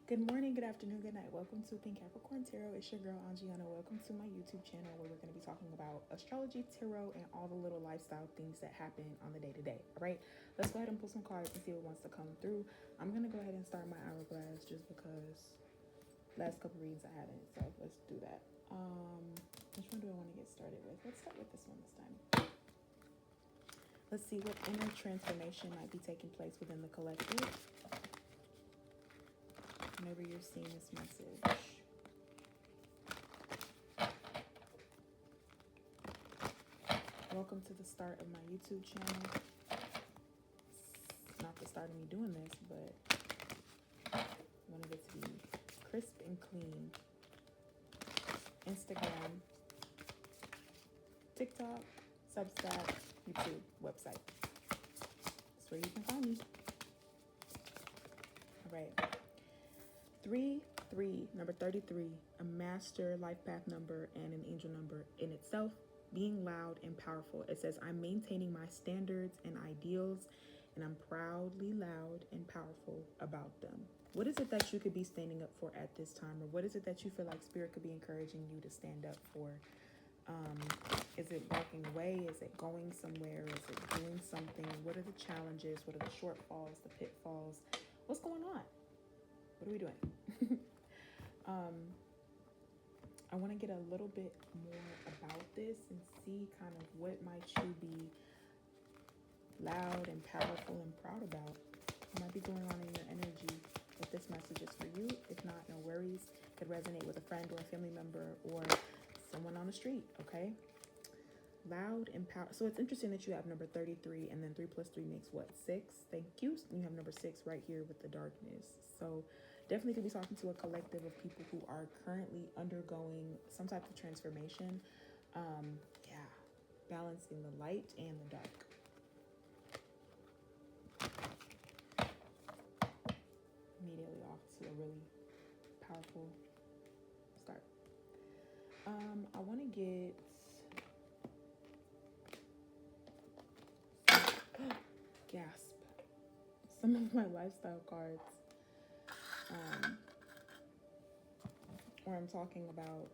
Good morning, good afternoon, good night. Welcome to Pink Capricorn Tarot. It's your girl, Angiana. Welcome to my YouTube channel where we're going to be talking about astrology, tarot, and all the little lifestyle things that happen on the day-to-day. All right, let's go ahead and pull some cards and see what wants to come through. I'm going to go ahead and start my hourglass just because last couple readings I haven't, so let's do that. Which one do I want to get started with? Let's start with this one this time. Let's see what inner transformation might be taking place within the collective whenever you're seeing this message. Welcome to the start of my YouTube channel. It's not the start of me doing this, but I wanted it to be crisp and clean. Instagram, TikTok, Substack, YouTube, website. That's where you can find me. All right. 3-3, number 33, a master life path number and an angel number in itself, being loud and powerful. It says, I'm maintaining my standards and ideals, and I'm proudly loud and powerful about them. What is it that you could be standing up for at this time? Or what is it that you feel like Spirit could be encouraging you to stand up for? Is it walking away? Is it going somewhere? Is it doing something? What are the challenges? What are the shortfalls, the pitfalls? What's going on? What are we doing? I want to get a little bit more about this and see kind of what might you be loud and powerful and proud about. What might be going on in your energy if this message is for you. If not, no worries. It could resonate with a friend or a family member or someone on the street, okay? Loud and power. So it's interesting that you have number 33 and then 3 plus 3 makes what? 6? Thank you. You have number 6 right here with the darkness. So definitely could be talking to a collective of people who are currently undergoing some type of transformation. Yeah, balancing the light and the dark. Immediately off to a really powerful start. I want to get gasp some of my lifestyle cards where I'm talking about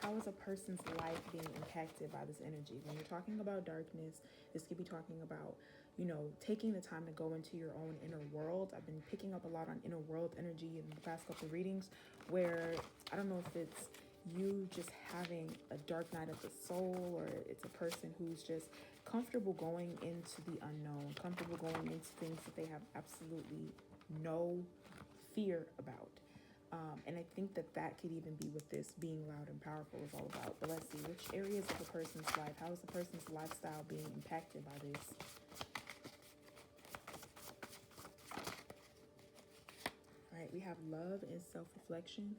how is a person's life being impacted by this energy. When you're talking about darkness, this could be talking about, you know, taking the time to go into your own inner world. I've been picking up a lot on inner world energy in the past couple of readings where I don't know if it's you just having a dark night of the soul, or it's a person who's just comfortable going into the unknown, comfortable going into things that they have absolutely no fear about. And I think that that could even be what this being loud and powerful is all about. But let's see, which areas of a person's life, how is the person's lifestyle being impacted by this? All right, we have love and self-reflection.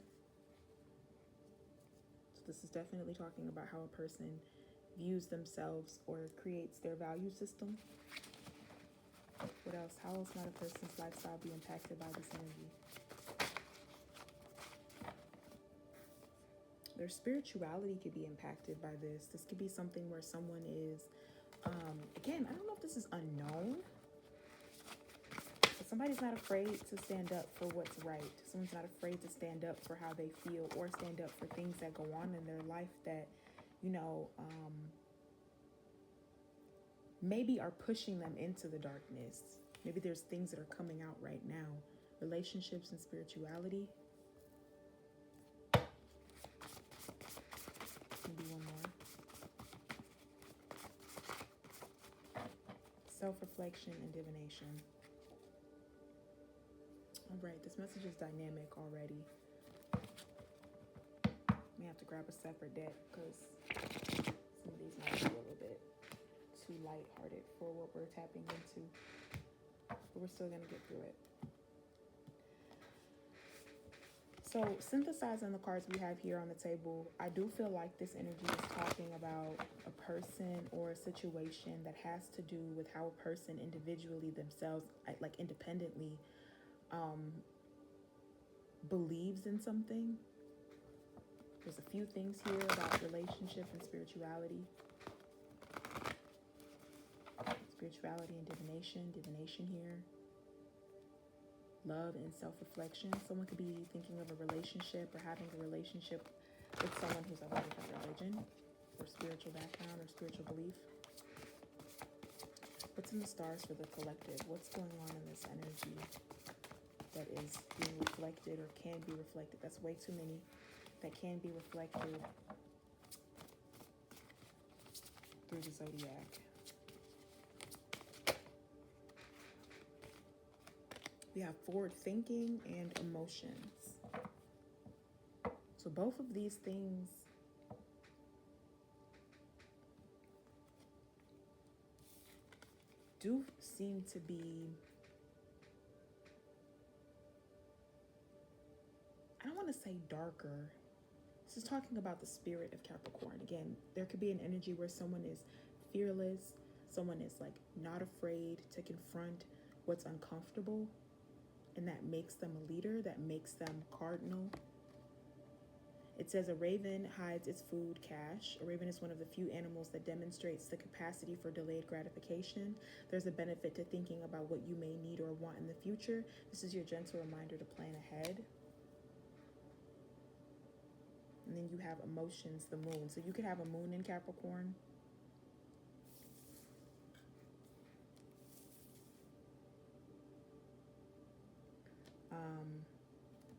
This is definitely talking about how a person views themselves or creates their value system. What else? How else might a person's lifestyle be impacted by this energy? Their spirituality could be impacted by this. This could be something where someone is, again, I don't know if this is unknown, but somebody's not afraid to stand up for what's right. Someone's not afraid to stand up for how they feel or stand up for things that go on in their life that, you know, maybe are pushing them into the darkness. Maybe there's things that are coming out right now. Relationships and spirituality. Maybe one more. Self-reflection and divination. All right, this message is dynamic already. May have to grab a separate deck because some of these might be a little bit too lighthearted for what we're tapping into. But we're still going to get through it. So synthesizing the cards we have here on the table, I do feel like this energy is talking about a person or a situation that has to do with how a person individually themselves, like independently, believes in something. There's a few things here about relationship and spirituality. spirituality and divination here. Love and self-reflection. Someone could be thinking of a relationship or having a relationship with someone who's of a different religion or spiritual background or spiritual belief. What's in the stars for the collective? What's going on in this energy that is being reflected or can be reflected? That's way too many that can be reflected through the zodiac. We have forward thinking and emotions. So both of these things do seem to be, I don't want to say darker. This is talking about the spirit of Capricorn. Again, there could be an energy where someone is fearless, someone is like not afraid to confront what's uncomfortable, and that makes them a leader, that makes them cardinal. It says a raven hides its food cache. A raven is one of the few animals that demonstrates the capacity for delayed gratification. There's a benefit to thinking about what you may need or want in the future. This is your gentle reminder to plan ahead. And then you have emotions, the moon. So you could have a moon in Capricorn.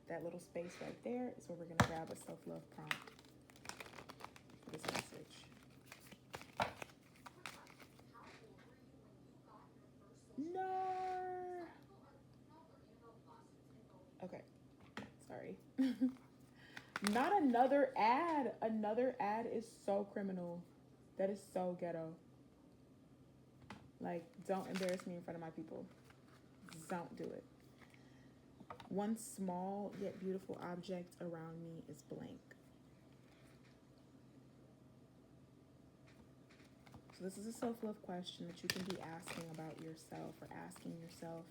That little space right there is where we're going to grab a self-love prompt for this message. No. Okay. Sorry. Not another ad. Another ad is so criminal. That is so ghetto. Like, don't embarrass me in front of my people. Don't do it. One small yet beautiful object around me is blank. So this is a self-love question that you can be asking about yourself or asking yourself.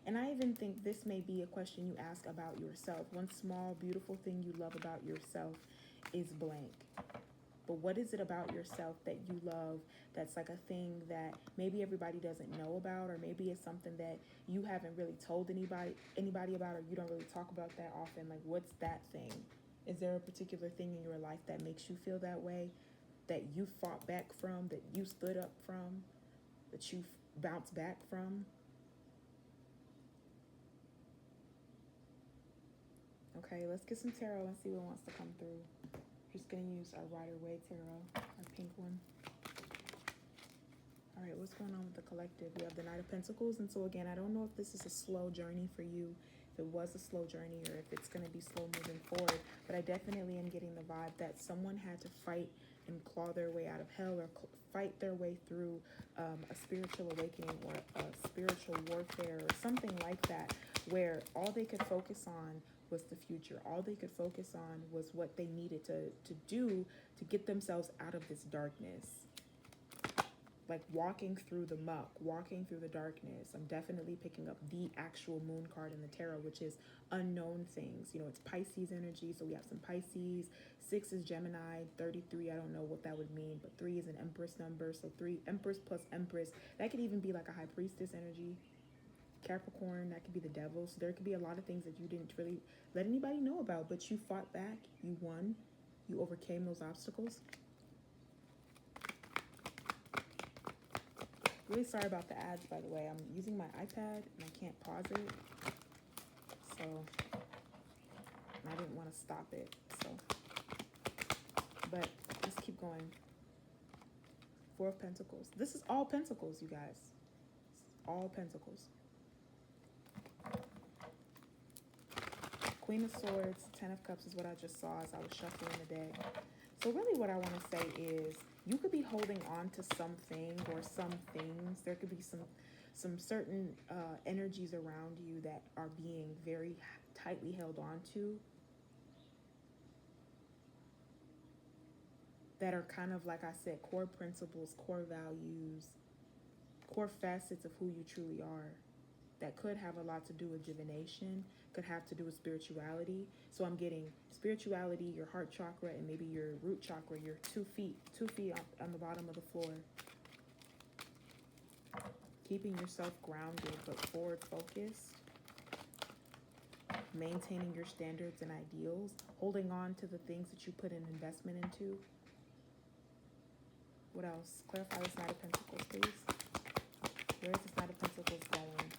And I even think this may be a question you ask about yourself. One small, beautiful thing you love about yourself is blank. But what is it about yourself that you love that's like a thing that maybe everybody doesn't know about, or maybe it's something that you haven't really told anybody about, or you don't really talk about that often? Like, what's that thing? Is there a particular thing in your life that makes you feel that way, that you fought back from, that you stood up from, that you bounced back from? Okay, let's get some tarot and see what wants to come through. Just going to use our Rider-Waite tarot, our pink one. All right, what's going on with the collective? We have the Knight of Pentacles. And so again, I don't know if this is a slow journey for you, if it was a slow journey, or if it's going to be slow moving forward. But I definitely am getting the vibe that someone had to fight and claw their way out of hell, or fight their way through a spiritual awakening or a spiritual warfare or something like that, where all they could focus on was the future. All they could focus on was what they needed to do to get themselves out of this darkness. Like walking through the muck, walking through the darkness. I'm definitely picking up the actual moon card in the tarot, which is unknown things. You know, it's Pisces energy, so we have some Pisces. 6 is Gemini, 33, I don't know what that would mean, but 3 is an Empress number, so 3, Empress plus Empress. That could even be like a High Priestess energy. Capricorn, that could be the devil. So there could be a lot of things that you didn't really let anybody know about, but you fought back, you won, you overcame those obstacles. Really sorry about the ads, by the way. I'm using my iPad and I can't pause it, so I didn't want to stop it. So, but let's keep going. 4 of Pentacles. This is all Pentacles, you guys. All Pentacles. Queen of Swords, 10 of Cups is what I just saw as I was shuffling the deck. So really what I want to say is you could be holding on to something or some things. There could be some certain energies around you that are being very tightly held on to, that are kind of, like I said, core principles, core values, core facets of who you truly are. that could have a lot to do with divination, could have to do with spirituality. So I'm getting spirituality, your heart chakra, and maybe your root chakra, your 2 feet on the bottom of the floor. Keeping yourself grounded but forward focused. Maintaining your standards and ideals. Holding on to the things that you put an investment into. What else? Clarify this Knight of Pentacles, please. Where is this Knight of Pentacles going?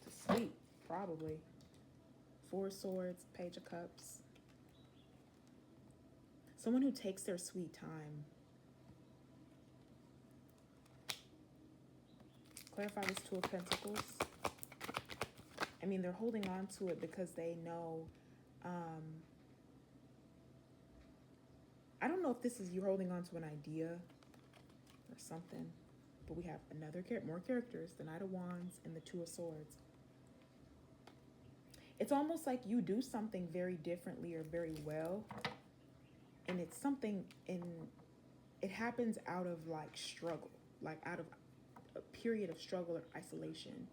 To sleep, probably. 4 Swords, Page of Cups. Someone who takes their sweet time. Clarify this 2 of Pentacles. I mean, they're holding on to it because they know, I don't know if this is you holding on to an idea or something, but we have more characters, the Knight of Wands and the 2 of Swords. It's almost like you do something very differently or very well, and it's something it happens out of like struggle, like out of a period of struggle or isolation.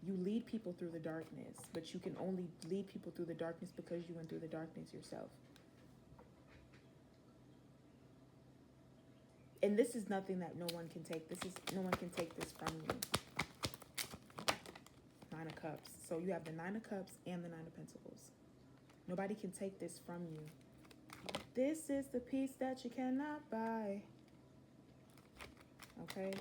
You lead people through the darkness, but you can only lead people through the darkness because you went through the darkness yourself. And this is nothing that no one can take. No one can take this from you. 9 of Cups. So you have the 9 of Cups and the 9 of Pentacles. Nobody can take this from you. This is the peace that you cannot buy. Okay.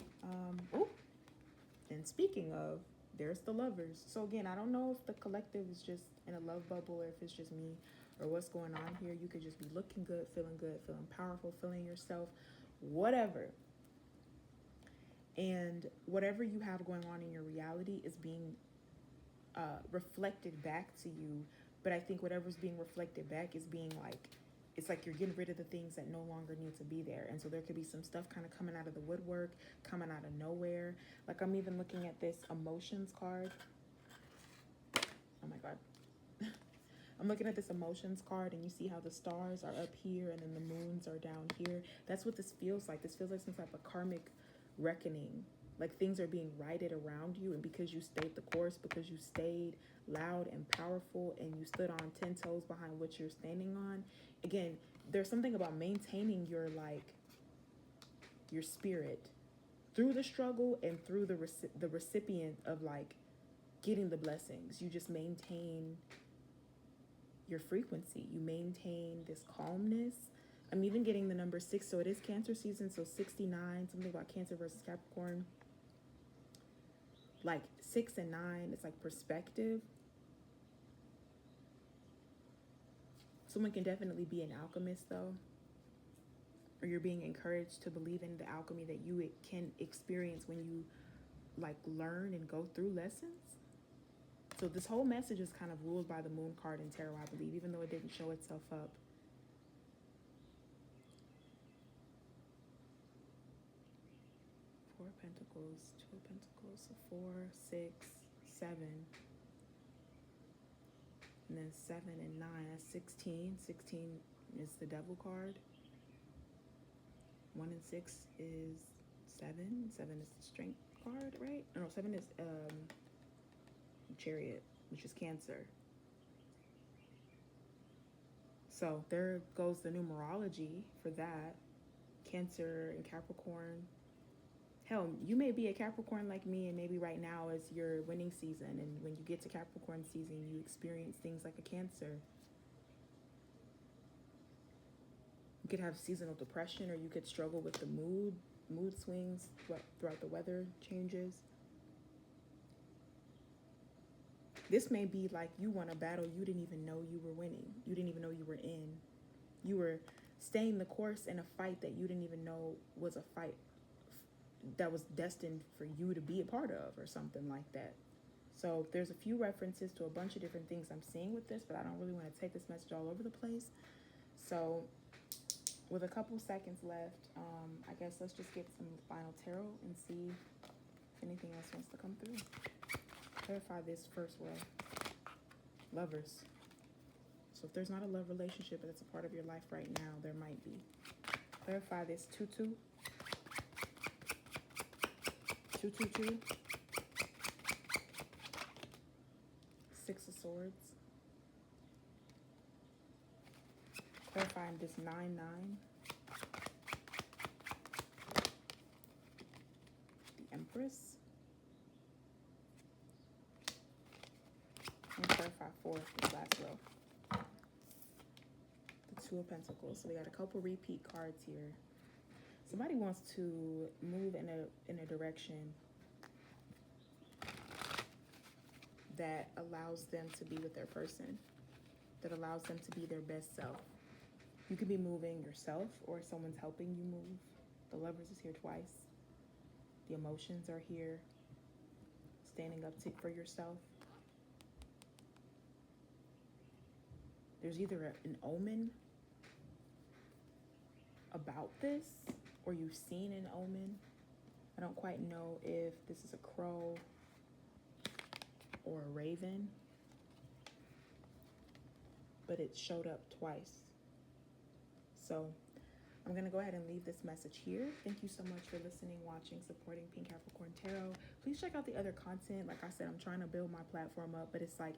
And speaking of, there's the Lovers. So again, I don't know if the collective is just in a love bubble or if it's just me or what's going on here. You could just be looking good, feeling powerful, feeling yourself, whatever. And whatever you have going on in your reality is being reflected back to you. But I think whatever's being reflected back is being like, it's like you're getting rid of the things that no longer need to be there. And so there could be some stuff kind of coming out of the woodwork, coming out of nowhere. Like I'm even looking at this emotions card. Oh my God. I'm looking at this emotions card, and you see how the stars are up here and then the moons are down here. That's what this feels like. This feels like some type of karmic reckoning. Like things are being righted around you, and because you stayed the course, because you stayed loud and powerful and you stood on 10 toes behind what you're standing on. Again, there's something about maintaining your spirit through the struggle and through the recipient of like getting the blessings. You just maintain your frequency. You maintain this calmness. I'm even getting the number 6, so it is Cancer season, so 69, something about Cancer versus Capricorn. Like 6 and 9, it's like perspective. Someone can definitely be an alchemist though, or you're being encouraged to believe in the alchemy that you can experience when you like learn and go through lessons. So this whole message is kind of ruled by the Moon card in tarot, I believe, even though it didn't show itself up. Four of Pentacles, 2 of Pentacles, so 4, 6, 7. And then 7 and 9, that's 16. 16 is the Devil card. 1 and 6 is 7. 7 is the Strength card, right? No, 7 is Chariot, which is Cancer. So there goes the numerology for that. Cancer and Capricorn. Hell, you may be a Capricorn like me, and maybe right now is your winning season. And when you get to Capricorn season, you experience things like a Cancer. You could have seasonal depression, or you could struggle with the mood swings throughout the weather changes. This may be like you won a battle you didn't even know you were winning. You didn't even know you were in. You were staying the course in a fight that you didn't even know was a fight that was destined for you to be a part of, or something like that. So there's a few references to a bunch of different things I'm seeing with this, but I don't really want to take this message all over the place. So with a couple seconds left, I guess let's just get some final tarot and see if anything else wants to come through. Clarify this first row. Lovers. So if there's not a love relationship that's a part of your life right now, there might be. Clarify this 2-2. 222. Six of Swords. Clarifying this 9-9. The Empress. And clarify 4, this last row. The 2 of Pentacles. So we got a couple repeat cards here. Somebody wants to move in a direction that allows them to be with their person, that allows them to be their best self. You could be moving yourself or someone's helping you move. The Lovers is here twice. The emotions are here. Standing up for yourself. There's either an omen about this or you've seen an omen. I don't quite know if this is a crow or a raven, but it showed up twice. So I'm going to go ahead and leave this message here. Thank you so much for listening, watching, supporting Pink Capricorn Tarot. Please check out the other content. Like I said, I'm trying to build my platform up, but it's like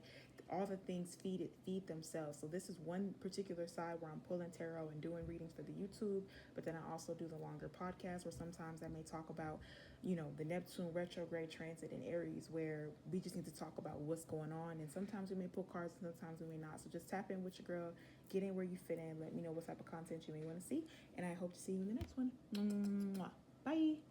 all the things feed themselves. So this is one particular side where I'm pulling tarot and doing readings for the YouTube, but then I also do the longer podcast where sometimes I may talk about, you know, the Neptune retrograde transit in Aries, where we just need to talk about what's going on. And sometimes we may pull cards, and sometimes we may not. So just tap in with your girl, get in where you fit in. Let me know what type of content you may want to see. And I hope to see you in the next one. Mwah. Bye.